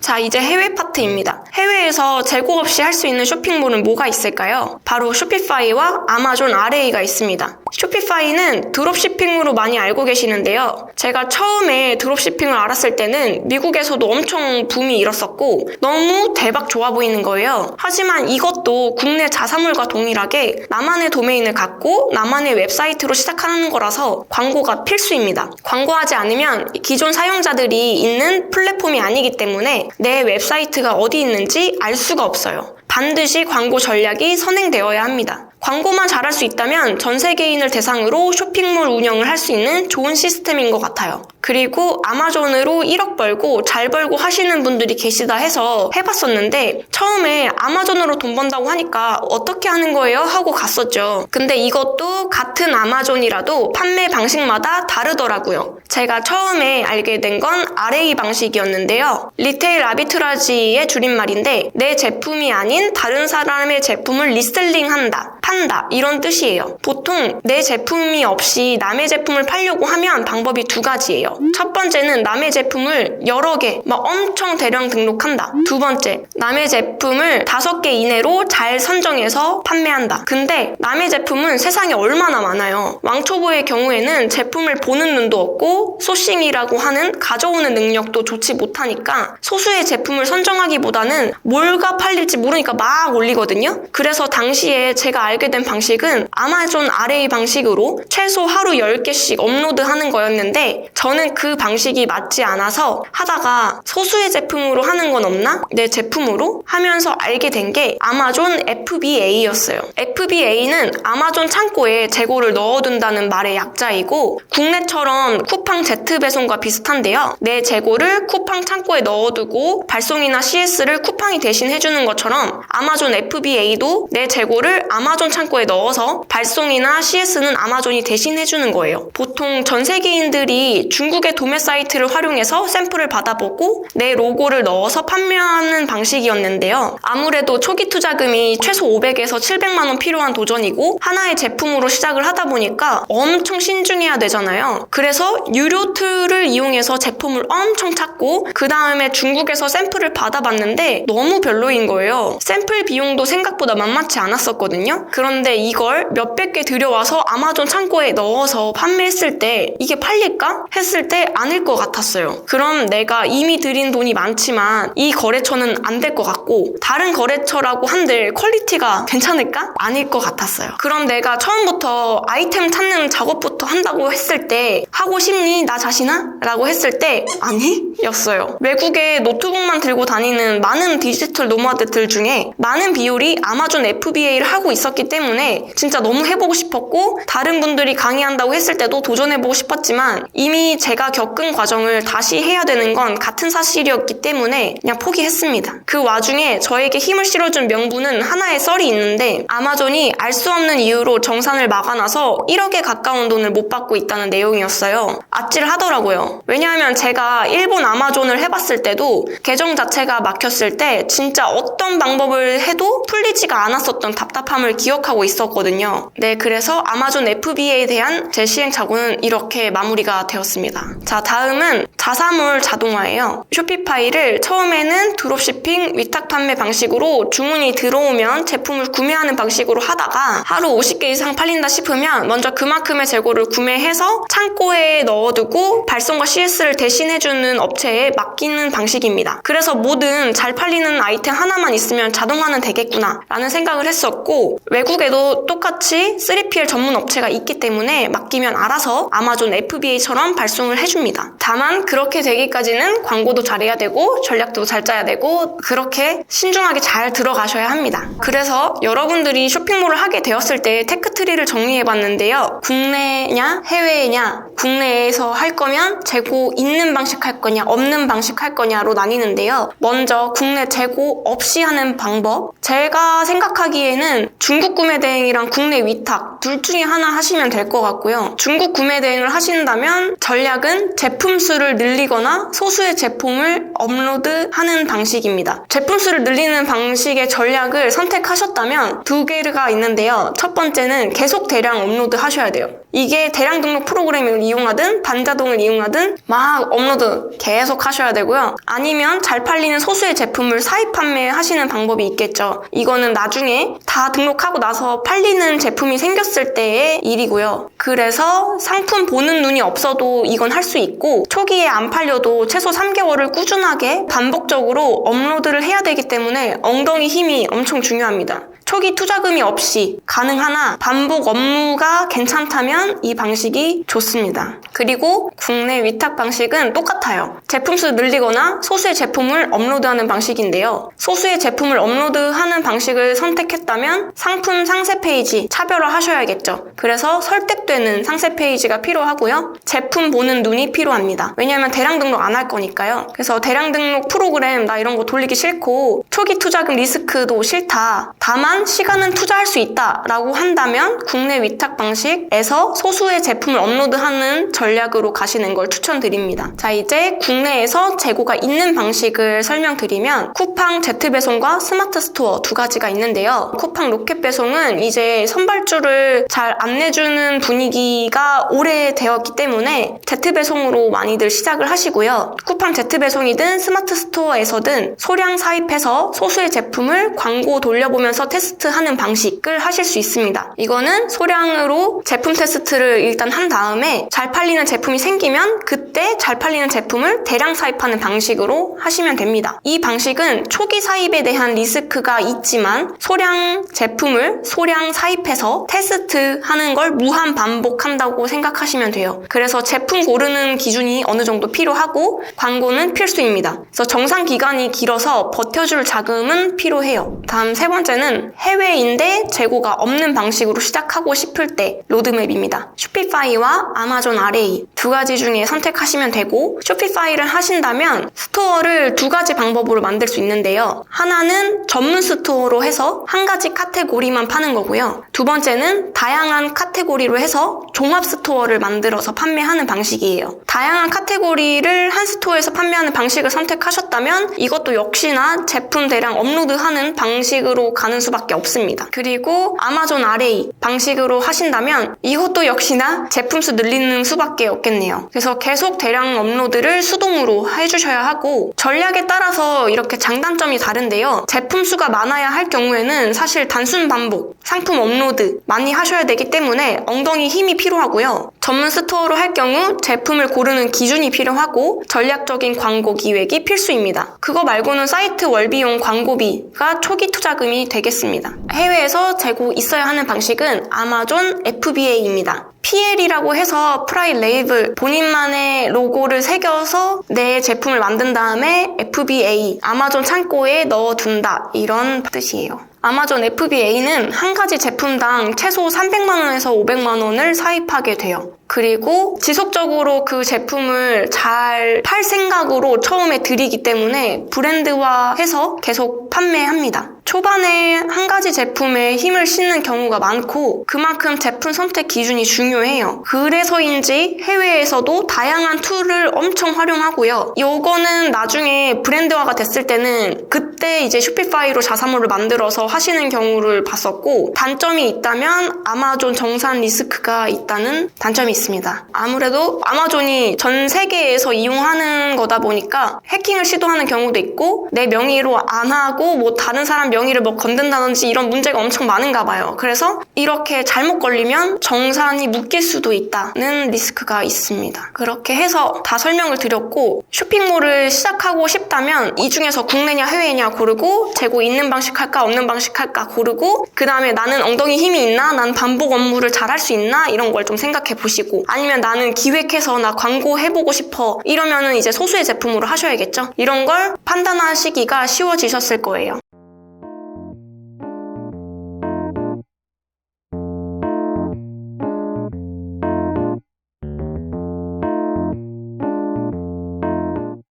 자, 이제 해외 파트입니다. 해외에서 재고 없이 할 수 있는 쇼핑몰은 뭐가 있을까요? 바로 쇼피파이와 아마존 RA가 있습니다. 쇼피파이는 드롭시핑으로 많이 알고 계시는데요. 제가 처음에 드롭시핑을 알았을 때는 미국에서도 엄청 붐이 일었었고 너무 대박 좋아 보이는 거예요. 하지만 이것도 국내 자사몰과 동일하게 나만의 도메인을 갖고 나만의 웹사이트로 시작하는 거라서 광고가 필수입니다. 광고하지 않으면 기존 사용자들이 있는 플랫폼이 아니기 때문에 내 웹사이트가 어디 있는지 알 수가 없어요. 반드시 광고 전략이 선행되어야 합니다. 광고만 잘할 수 있다면 전 세계인을 대상으로 쇼핑몰 운영을 할 수 있는 좋은 시스템인 것 같아요. 그리고 아마존으로 1억 벌고 잘 벌고 하시는 분들이 계시다 해서 해봤었는데 처음에 아마존으로 돈 번다고 하니까 어떻게 하는 거예요? 하고 갔었죠. 근데 이것도 같은 아마존이라도 판매 방식마다 다르더라고요. 제가 처음에 알게 된 건 RA 방식이었는데요. 리테일 아비트라지의 줄임말인데 내 제품이 아닌 다른 사람의 제품을 리셀링한다, 판다 이런 뜻이에요. 보통 내 제품이 없이 남의 제품을 팔려고 하면 방법이 두 가지예요. 첫 번째는 남의 제품을 여러 개, 막 엄청 대량 등록한다. 두 번째, 남의 제품을 5개 이내로 잘 선정해서 판매한다. 근데 남의 제품은 세상에 얼마나 많아요. 왕초보의 경우에는 제품을 보는 눈도 없고 소싱이라고 하는 가져오는 능력도 좋지 못하니까 소수의 제품을 선정하기보다는 뭘가 팔릴지 모르니까 막 올리거든요. 그래서 당시에 제가 알게 된 방식은 아마존 RA 방식으로 최소 하루 10개씩 업로드하는 거였는데 저는 그 방식이 맞지 않아서 하다가 소수의 제품으로 하는 건 없나? 내 제품으로? 하면서 알게 된 게 아마존 FBA였어요. FBA는 아마존 창고에 재고를 넣어둔다는 말의 약자이고 국내처럼 쿠팡 Z배송과 비슷한데요. 내 재고를 쿠팡 창고에 넣어두고 발송이나 CS를 쿠팡이 대신 해주는 것처럼 아마존 FBA도 내 재고를 아마존 창고에 넣어서 발송이나 CS는 아마존이 대신 해주는 거예요. 보통 전 세계인들이 중국의 도매 사이트를 활용해서 샘플을 받아보고 내 로고를 넣어서 판매하는 방식이었는데요. 아무래도 초기 투자금이 최소 500에서 700만 원 필요한 도전이고 하나의 제품으로 시작을 하다 보니까 엄청 신중해야 되잖아요. 그래서 유료 툴을 이용해서 제품을 엄청 찾고 그 다음에 중국에서 샘플을 받아봤는데 너무 별로인 거예요. 샘플 비용도 생각보다 만만치 않았었거든요. 그런데 이걸 몇백 개 들여와서 아마존 창고에 넣어서 판매했을 때 이게 팔릴까? 했을 때 아닐 것 같았어요. 그럼 내가 이미 들인 돈이 많지만 이 거래처는 안 될 것 같고 다른 거래처라고 한들 퀄리티가 괜찮을까? 아닐 것 같았어요. 그럼 내가 처음부터 아이템 찾는 작업부터 한다고 했을 때 하고 싶니? 나 자신아? 라고 했을 때 아니? 였어요. 외국에 노트북만 들고 다니는 많은 디지털 노마드들 중에 많은 비율이 아마존 FBA를 하고 있었기 때문에 진짜 너무 해보고 싶었고 다른 분들이 강의한다고 했을 때도 도전해보고 싶었지만 이미 제가 겪은 과정을 다시 해야 되는 건 같은 사실이었기 때문에 그냥 포기했습니다. 그 와중에 저에게 힘을 실어준 명분은 하나의 썰이 있는데 아마존이 알 수 없는 이유로 정산을 막아놔서 1억에 가까운 돈을 못 받고 있다는 내용이었어요. 아찔하더라고요. 왜냐하면 제가 일본 아마존을 해봤을 때도 계정 자체가 막혔을 때 진짜 어떤 방법을 해도 풀리지가 않았었던 답답함을 기억하고 있었거든요. 네, 그래서 아마존 FBA에 대한 제 시행착오는 이렇게 마무리가 되었습니다. 자, 다음은 자사몰 자동화예요. 쇼피파이를 처음에는 드롭시핑 위탁 판매 방식으로 주문이 들어오면 제품을 구매하는 방식으로 하다가 하루 50개 이상 팔린다 싶으면 먼저 그만큼의 재고를 구매해서 창고에 넣어두고 발송과 CS를 대신해주는 업체에 맡기는 방식입니다. 그래서 뭐든 잘 팔리는 아이템 하나만 있으면 자동화는 되겠구나 라는 생각을 했었고 외국에도 똑같이 3PL 전문 업체가 있기 때문에 맡기면 알아서 아마존 FBA처럼 발송을 해줍니다. 다만 그렇게 되기까지는 광고도 잘해야 되고 전략도 잘 짜야 되고 그렇게 신중하게 잘 들어가셔야 합니다. 그래서 여러분들이 쇼핑몰을 하게 되었을 때 테크트리를 정리해봤는데요. 국내냐 해외냐 국내에서 할 거면 재고 있는 방식 할 거냐 없는 방식 할 거냐로 나뉘는데요. 먼저 국내 재고 없이 하는 방법 제가 생각하기에는 중국 구매 대행이랑 국내 위탁 둘 중에 하나 하시면 될 것 같고요. 중국 구매 대행을 하신다면 전략은 제품 수를 늘리거나 소수의 제품을 업로드하는 방식입니다. 제품 수를 늘리는 방식의 전략을 선택하셨다면 두 개가 있는데요. 첫 번째는 계속 대량 업로드 하셔야 돼요. 이게 대량 등록 프로그램을 이용하든 반자동을 이용하든 막 업로드 계속 하셔야 되고요. 아니면 잘 팔리는 소수의 제품을 사입 판매하시는 방법이 있겠죠. 이거는 나중에 다 등록하고 나서 팔리는 제품이 생겼을 때의 일이고요. 그래서 상품 보는 눈이 없어도 이건 할 수 있고 초기에 안 팔려도 최소 3개월을 꾸준하게 반복적으로 업로드를 해야 되기 때문에 엉덩이 힘이 엄청 중요합니다. 초기 투자금이 없이 가능하나 반복 업무가 괜찮다면 이 방식이 좋습니다. 그리고 국내 위탁 방식은 똑같아요. 제품 수 늘리거나 소수의 제품을 업로드하는 방식인데요. 소수의 제품을 업로드하는 방식을 선택했다면 상품 상세 페이지 차별화 하셔야겠죠. 그래서 설득되는 상세 페이지가 필요하고요. 제품 보는 눈이 필요합니다. 왜냐하면 대량 등록 안 할 거니까요. 그래서 대량 등록 프로그램 나 이런 거 돌리기 싫고 초기 투자금 리스크도 싫다. 다만 시간은 투자할 수 있다라고 한다면 국내 위탁 방식에서 소수의 제품을 업로드하는 전략으로 가시는 걸 추천드립니다. 자, 이제 국내에서 재고가 있는 방식을 설명드리면 쿠팡 Z배송과 스마트 스토어 두 가지가 있는데요. 쿠팡 로켓 배송은 이제 선발주를 잘 안 내주는 분위기가 오래되었기 때문에 Z배송으로 많이들 시작을 하시고요. 쿠팡 Z배송이든 스마트 스토어에서든 소량 사입해서 소수의 제품을 광고 돌려보면서 테스트하는 방식을 하실 수 있습니다. 이거는 소량으로 제품 테스트를 일단 한 다음에 잘 팔리는 제품이 생기면 그때 잘 팔리는 제품을 대량 사입하는 방식으로 하시면 됩니다. 이 방식은 초기 사입에 대한 리스크가 있지만 소량 제품을 소량 사입해서 테스트하는 걸 무한 반복한다고 생각하시면 돼요. 그래서 제품 고르는 기준이 어느 정도 필요하고 광고는 필수입니다. 그래서 정상 기간이 길어서 버텨줄 자금은 필요해요. 다음 세 번째는 해외인데 재고가 없는 방식으로 시작하고 싶을 때 로드맵입니다. 쇼피파이와 아마존 RA 두 가지 중에 선택하시면 되고 쇼피파이를 하신다면 스토어를 두 가지 방법으로 만들 수 있는데요. 하나는 전문 스토어로 해서 한 가지 카테고리만 파는 거고요. 두 번째는 다양한 카테고리로 해서 종합 스토어를 만들어서 판매하는 방식이에요. 다양한 카테고리를 한 스토어에서 판매하는 방식을 선택하셨다면 이것도 역시나 제품 대량 업로드하는 방식으로 가는 수밖에 없습니다. 그리고 아마존 RA 방식으로 하신다면 이것도 역시나 제품 수 늘리는 수밖에 없겠네요. 그래서 계속 대량 업로드를 수동으로 해주셔야 하고 전략에 따라서 이렇게 장단점이 다른데요. 제품 수가 많아야 할 경우에는 사실 단순 반복, 상품 업로드 많이 하셔야 되기 때문에 엉덩이 힘이 필요하고요. 전문 스토어로 할 경우 제품을 고르는 기준이 필요하고 전략적인 광고 기획이 필수입니다. 그거 말고는 사이트 월비용 광고비가 초기 투자금이 되겠습니다. 해외에서 재고 있어야 하는 방식은 아마존 FBA입니다. PL이라고 해서 프라이빗 레이블 본인만의 로고를 새겨서 내 제품을 만든 다음에 FBA 아마존 창고에 넣어둔다 이런 뜻이에요. 아마존 FBA는 한 가지 제품당 최소 300만원에서 500만원을 사입하게 돼요. 그리고 지속적으로 그 제품을 잘 팔 생각으로 처음에 들이기 때문에 브랜드화해서 계속 판매합니다. 초반에 한 가지 제품에 힘을 싣는 경우가 많고 그만큼 제품 선택 기준이 중요해요. 그래서인지 해외에서도 다양한 툴을 엄청 활용하고요. 요거는 나중에 브랜드화가 됐을 때는 그때 이제 쇼피파이로 자사몰을 만들어서 하시는 경우를 봤었고 단점이 있다면 아마존 정산 리스크가 있다는 단점이 있습니다. 아무래도 아마존이 전 세계에서 이용하는 거다 보니까 해킹을 시도하는 경우도 있고 내 명의로 안 하고 뭐 다른 사람 명의를 뭐 건든다든지 이런 문제가 엄청 많은가 봐요. 그래서 이렇게 잘못 걸리면 정산이 묶일 수도 있다는 리스크가 있습니다. 그렇게 해서 다 설명을 드렸고 쇼핑몰을 시작하고 싶다면 이 중에서 국내냐 해외냐 고르고 재고 있는 방식 할까 없는 방식 할까 고르고 그 다음에 나는 엉덩이 힘이 있나? 난 반복 업무를 잘 할 수 있나? 이런 걸 좀 생각해 보시고 아니면 나는 기획해서 나 광고 해보고 싶어 이러면은 이제 소수의 제품으로 하셔야겠죠. 이런 걸 판단하시기가 쉬워지셨을 거예요.